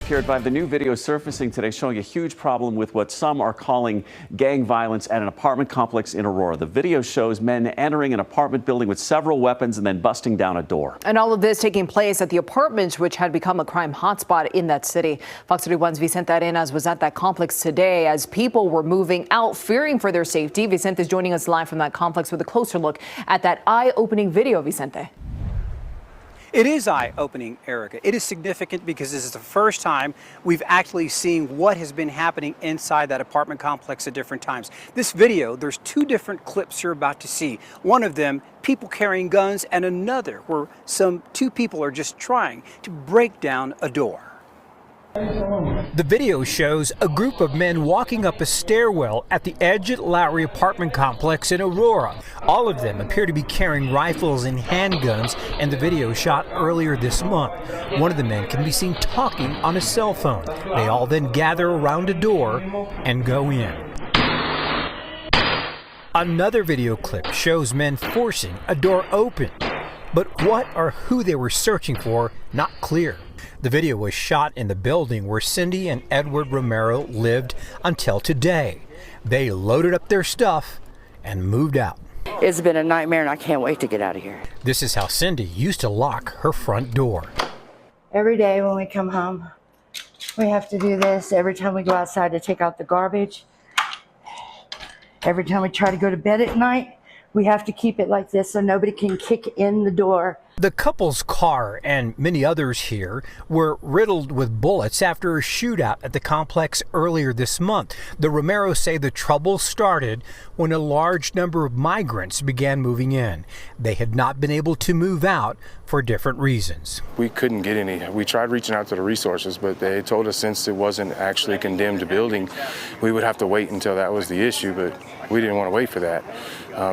Here at 5, the new video surfacing today showing a huge problem with what some are calling gang violence at an apartment complex in Aurora. The video shows men entering an apartment building with several weapons and then busting down a door. And all of this taking place at the apartment, which had become a crime hotspot in that city. Fox 31's Vicente Arenas was at that complex today as people were moving out, fearing for their safety. Vicente is joining us live from that complex with a closer look at that eye-opening video. Vicente. It is eye-opening, Erica. It is significant because this is the first time we've actually seen what has been happening inside that apartment complex at different times. This video, there's two different clips you're about to see. One of them, people carrying guns, and another where two people are just trying to break down a door. The video shows a group of men walking up a stairwell at the Edge Lowry apartment complex in Aurora. All of them appear to be carrying rifles and handguns, and the video shot earlier this month. One of the men can be seen talking on a cell phone. They all then gather around a door and go in. Another video clip shows men forcing a door open. But what or who they were searching for, not clear. The video was shot in the building where Cindy and Edward Romero lived until today. They loaded up their stuff and moved out. It's been a nightmare and I can't wait to get out of here. This is how Cindy used to lock her front door. Every day when we come home, we have to do this. Every time we go outside to take out the garbage, every time we try to go to bed at night, we have to keep it like this so nobody can kick in the door. The couple's car and many others here were riddled with bullets after a shootout at the complex earlier this month. The Romeros say the trouble started when a large number of migrants began moving in. They had not been able to move out for different reasons. We couldn't get any. We tried reaching out to the resources, but they told us since it wasn't actually a condemned building, we would have to wait until that was the issue, but we didn't want to wait for that.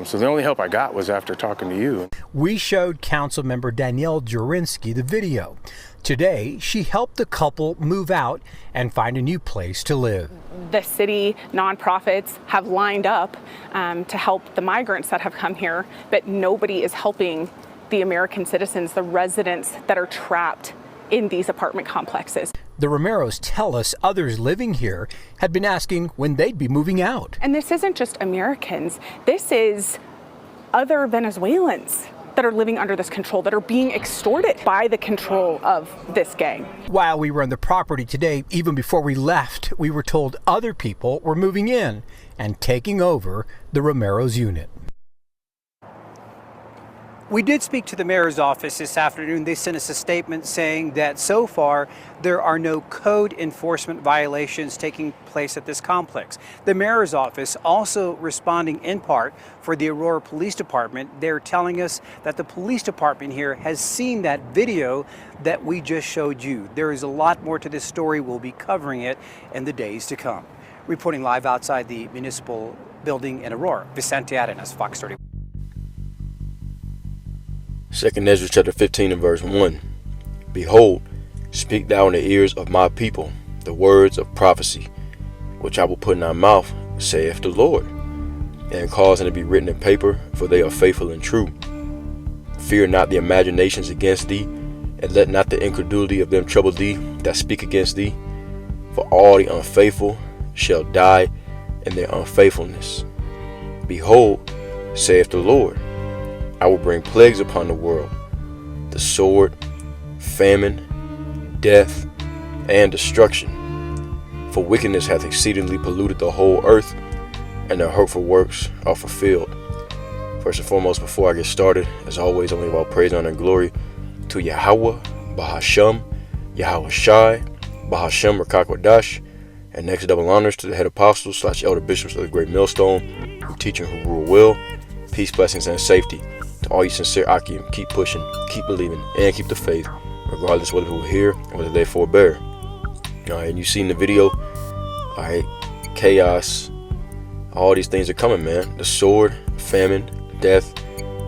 So the only help I got was after talking to you. We showed Councilmember Danielle Jurinsky the video. Today, she helped the couple move out and find a new place to live. The city nonprofits have lined up to help the migrants that have come here, but nobody is helping the American citizens, the residents that are trapped in these apartment complexes. The Romeros tell us others living here had been asking when they'd be moving out. And this isn't just Americans, this is other Venezuelans that are living under this control, that are being extorted by the control of this gang. While we were on the property today, even before we left, we were told other people were moving in and taking over the Romeros unit. We did speak to the mayor's office this afternoon. They sent us a statement saying that so far there are no code enforcement violations taking place at this complex. The mayor's office also responding in part for the Aurora Police Department. They're telling us that the police department here has seen that video that we just showed you. There is a lot more to this story. We'll be covering it in the days to come. Reporting live outside the municipal building in Aurora, Vicente Arenas, Fox 31. 2 Ezra chapter 15 and verse 1. Behold, speak thou in the ears of my people the words of prophecy, which I will put in thy mouth, saith the Lord, and cause them to be written in paper, for they are faithful and true. Fear not the imaginations against thee, and let not the incredulity of them trouble thee that speak against thee. For all the unfaithful shall die in their unfaithfulness. Behold, saith the Lord, I will bring plagues upon the world, the sword, famine, death, and destruction. For wickedness hath exceedingly polluted the whole earth, and their hurtful works are fulfilled. First and foremost, before I get started, as always, I give all praise, honor, and glory to Yahweh, Bahasham, Yahweh Shai, Bahasham Rakakwadash, and next double honors to the head apostles / elder bishops of the great millstone, who teach and who rule well, peace, blessings, and safety. To all you sincere Akim, keep pushing, keep believing, and keep the faith, regardless whether people hear or whether they forbear. Alright, and you've seen the video. Alright, chaos, all these things are coming, man. The sword, famine, death,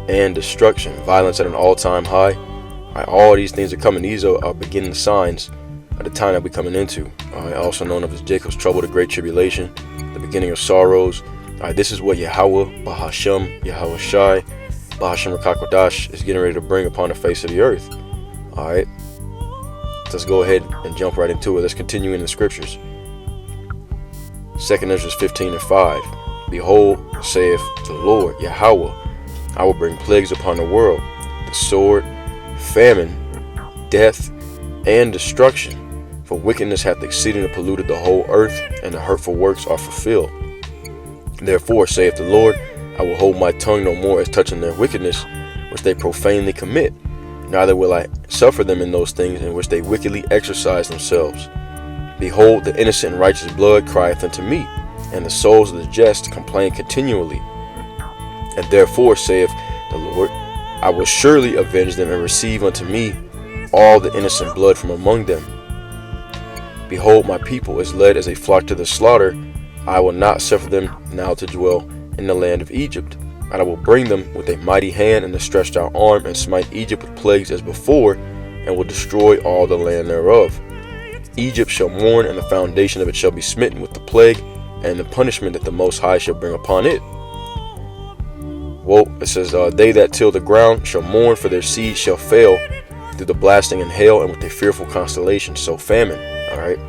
and destruction. Violence at an all-time high. Alright, all these things are coming. These are beginning signs of the time that we're coming into. Alright, also known as Jacob's trouble, the great tribulation, the beginning of sorrows, All right, this is what Yahweh, Bahasham, Yahweh Shai, Bahasham Rakakodash is getting ready to bring upon the face of the earth. All right, let's go ahead and jump right into it. Let's continue in the scriptures. 2 Ezra 15:5. Behold, saith the Lord, Yahweh, I will bring plagues upon the world, the sword, famine, death, and destruction. For wickedness hath exceedingly polluted the whole earth, and the hurtful works are fulfilled. Therefore, saith the Lord, I will hold my tongue no more as touching their wickedness, which they profanely commit. Neither will I suffer them in those things in which they wickedly exercise themselves. Behold, the innocent and righteous blood crieth unto me, and the souls of the just complain continually. And therefore, saith the Lord, I will surely avenge them and receive unto me all the innocent blood from among them. Behold, my people is led as a flock to the slaughter. I will not suffer them now to dwell in the land of Egypt. And I will bring them with a mighty hand and a stretched out arm, and smite Egypt with plagues as before, and will destroy all the land thereof. Egypt shall mourn, and the foundation of it shall be smitten with the plague, and the punishment that the Most High shall bring upon it. Well, it says, they that till the ground shall mourn, for their seed shall fail through the blasting and hail, and with a fearful constellation, so famine. All right.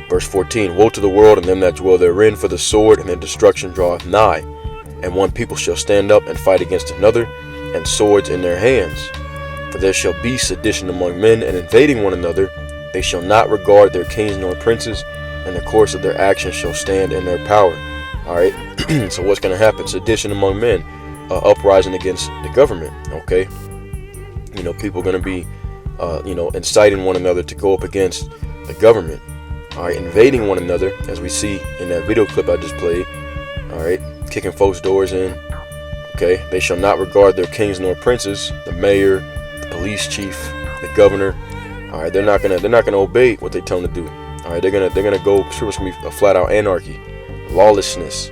Verse 14. Woe to the world and them that dwell therein, for the sword and their destruction draweth nigh. And one people shall stand up and fight against another, and swords in their hands. For there shall be sedition among men, and invading one another. They shall not regard their kings nor princes, and the course of their actions shall stand in their power. All right. So what's going to happen? Sedition among men, uprising against the government. Okay. People are going to be, inciting one another to go up against the government. All right. Invading one another, as we see in that video clip I just played. All right. Kicking folks' doors in. Okay. They shall not regard their kings nor princes, the mayor, the police chief, the governor. All right. They're not gonna obey what they tell them to do. All right. They're gonna go. Sure, it's gonna be a flat out anarchy, lawlessness.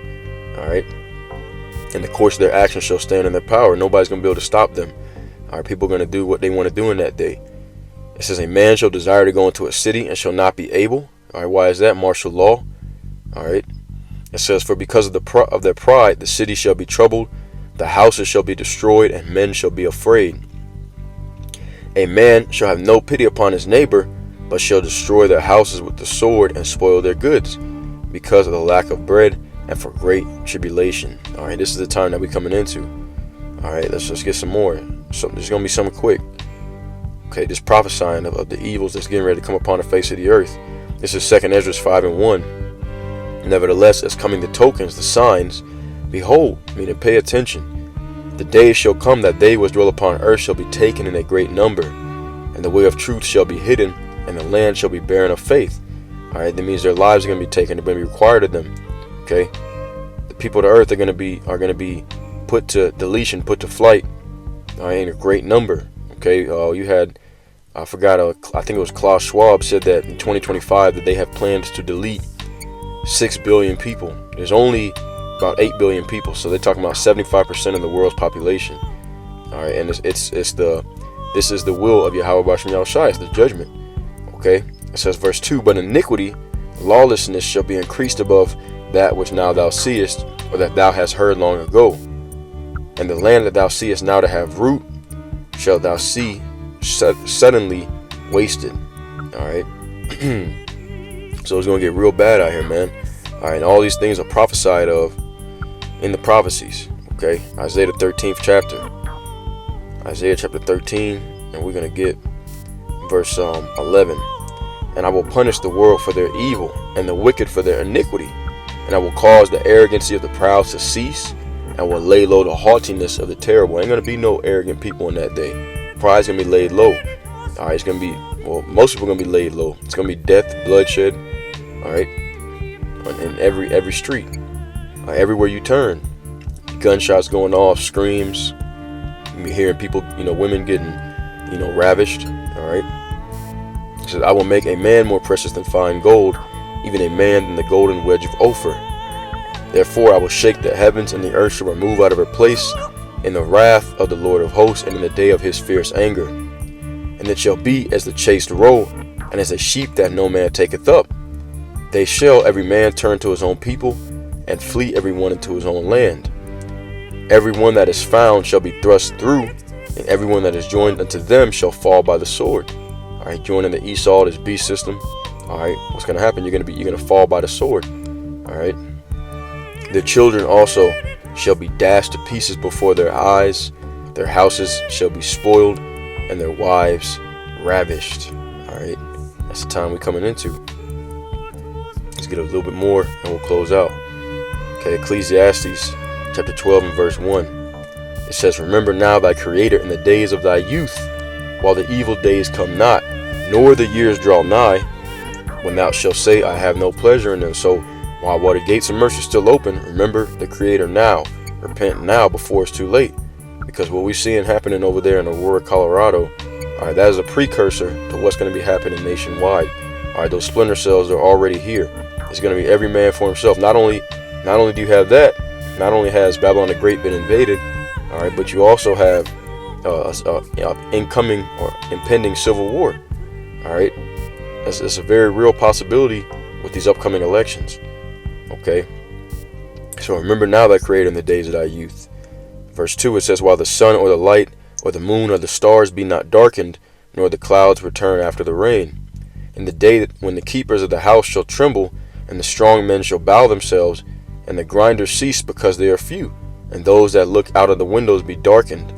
All right. And the course of their actions shall stand in their power. Nobody's gonna be able to stop them. All right. People are gonna do what they want to do in that day. It says, a man shall desire to go into a city and shall not be able. All right. Why is that? Martial law. All right. It says, for because of their pride, the city shall be troubled, the houses shall be destroyed, and men shall be afraid. A man shall have no pity upon his neighbor, but shall destroy their houses with the sword and spoil their goods, because of the lack of bread and for great tribulation. All right, this is the time that we're coming into. All right, let's just get some more. So there's going to be something quick. Okay, this prophesying of the evils that's getting ready to come upon the face of the earth. This is 2 Ezra 5:1. Nevertheless, as coming the tokens, the signs, behold, meaning pay attention. The days shall come that they which dwell upon earth shall be taken in a great number, and the way of truth shall be hidden, and the land shall be barren of faith. All right, that means their lives are going to be taken. They're going to be required of them. Okay, the people of the earth are going to be put to deletion, put to flight. All right, in a great number. Okay, you had, I forgot, I think it was Klaus Schwab said that in 2025 that they have plans to delete 6 billion people. There's only about 8 billion people, so they're talking about 75% of the world's population. All right, and this is the will of Yahweh Basham Yahushai. It's the judgment. Okay, it says verse 2, but iniquity, lawlessness shall be increased above that which now thou seest, or that thou hast heard long ago. And the land that thou seest now to have root, shalt thou see suddenly wasted. All right. So it's going to get real bad out here, man. All right, and all these things are prophesied of in the prophecies. Okay, Isaiah the 13th chapter. Isaiah chapter 13, and we're going to get verse 11. And I will punish the world for their evil, and the wicked for their iniquity. And I will cause the arrogancy of the proud to cease, and will lay low the haughtiness of the terrible. Ain't going to be no arrogant people in that day. Pride's going to be laid low. All right, it's going to be, well, most people are going to be laid low. It's going to be death, bloodshed. All right, in every street, everywhere you turn, gunshots going off, screams. You're hearing people, women getting, ravished. All right. It says, I will make a man more precious than fine gold, even a man than the golden wedge of Ophir. Therefore I will shake the heavens, and the earth shall remove out of her place in the wrath of the Lord of hosts, and in the day of his fierce anger. And it shall be as the chased roe, and as a sheep that no man taketh up. They shall every man turn to his own people, and flee everyone into his own land. Everyone that is found shall be thrust through, and everyone that is joined unto them shall fall by the sword. All right, joining the Esau, this beast system. All right, what's going to happen? You're going to fall by the sword. All right. Their children also shall be dashed to pieces before their eyes. Their houses shall be spoiled, and their wives ravished. All right, that's the time we're coming into. Let's get a little bit more, and we'll close out. Okay, Ecclesiastes chapter 12 and verse 1. It says, "Remember now thy Creator in the days of thy youth, while the evil days come not, nor the years draw nigh, when thou shalt say, I have no pleasure in them." So while the gates of mercy are still open, remember the Creator now. Repent now before it's too late. Because what we're seeing happening over there in Aurora, Colorado, all right, that is a precursor to what's going to be happening nationwide. All right, those splinter cells are already here. It's going to be every man for himself. Not only do you have that, not only has Babylon the Great been invaded, all right, but you also have incoming or impending civil war. All right, it's a very real possibility with these upcoming elections. Okay, so remember now thy Creator in the days of thy youth. Verse 2, it says, "While the sun or the light or the moon or the stars be not darkened, nor the clouds return after the rain. In the day when the keepers of the house shall tremble, and the strong men shall bow themselves, and the grinders cease because they are few, and those that look out of the windows be darkened.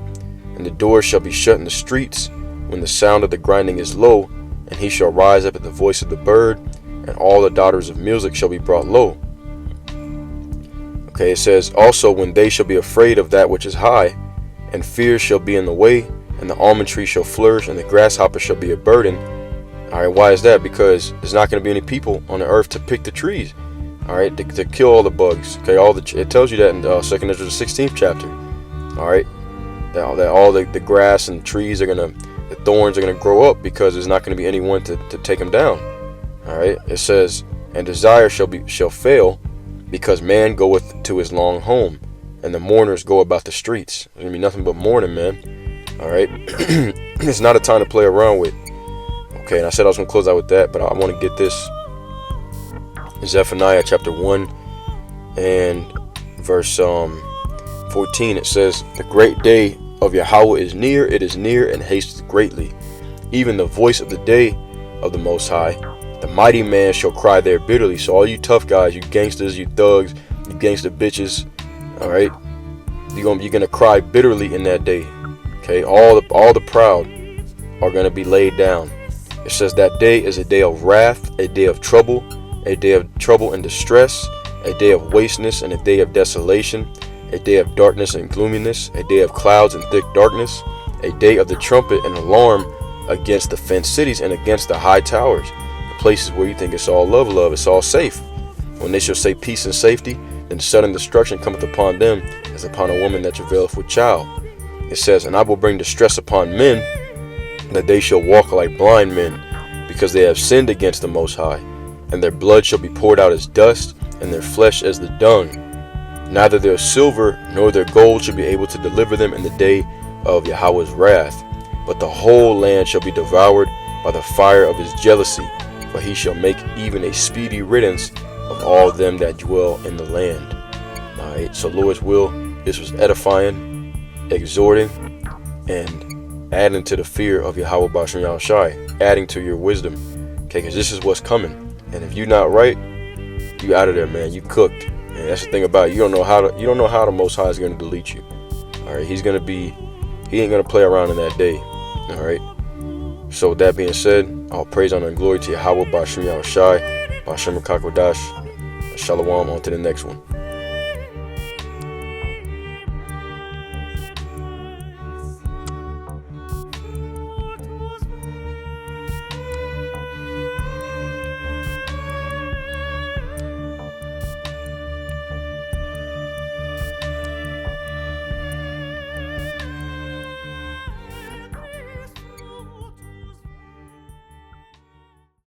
And the doors shall be shut in the streets, when the sound of the grinding is low, and he shall rise up at the voice of the bird, and all the daughters of music shall be brought low." Okay, it says, "Also when they shall be afraid of that which is high, and fear shall be in the way, and the almond tree shall flourish, and the grasshopper shall be a burden." All right, why is that? Because there's not going to be any people on the earth to pick the trees. All right, to kill all the bugs. Okay, it tells you that in 2 Ezra the 16th chapter. All right, that all the grass and trees the thorns are gonna grow up, because there's not going to be anyone to take them down. All right, it says, "And desire shall fail, because man goeth to his long home, and the mourners go about the streets." There's gonna be nothing but mourning, man. All right, it's not a time to play around with. Okay, and I said I was gonna close out with that, but I want to get this. Zephaniah chapter 1 and verse 14. It says, "The great day of Yahweh is near; it is near and hasteth greatly. Even the voice of the day of the Most High. The mighty man shall cry there bitterly." So all you tough guys, you gangsters, you thugs, you gangster bitches, all right, you're gonna cry bitterly in that day. Okay, all the proud are gonna be laid down. It says that day is a day of wrath, a day of trouble and distress, a day of wasteness and a day of desolation, a day of darkness and gloominess, a day of clouds and thick darkness, a day of the trumpet and alarm against the fenced cities and against the high towers, the places where you think it's all love, it's all safe. When they shall say peace and safety, then sudden destruction cometh upon them as upon a woman that travaileth with child. It says, "And I will bring distress upon men, that they shall walk like blind men, because they have sinned against the Most High. And their blood shall be poured out as dust, and their flesh as the dung. Neither their silver nor their gold shall be able to deliver them in the day of Yahweh's wrath. But the whole land shall be devoured by the fire of his jealousy, for he shall make even a speedy riddance of all them that dwell in the land." All right, so Lord's will, this was edifying, exhorting, and adding to the fear of Yahweh B'Shem Yahushai, adding to your wisdom. Okay, because this is what's coming. And if you're not right, you out of there, man. You cooked. And that's the thing about it. You don't know how the Most High is going to delete you. All right, he ain't going to play around in that day. All right. So with that being said, all praise, honor, and glory to Yahweh B'Shem Yahushai, B'Shem Rakakodash. Shalom, on to the next one.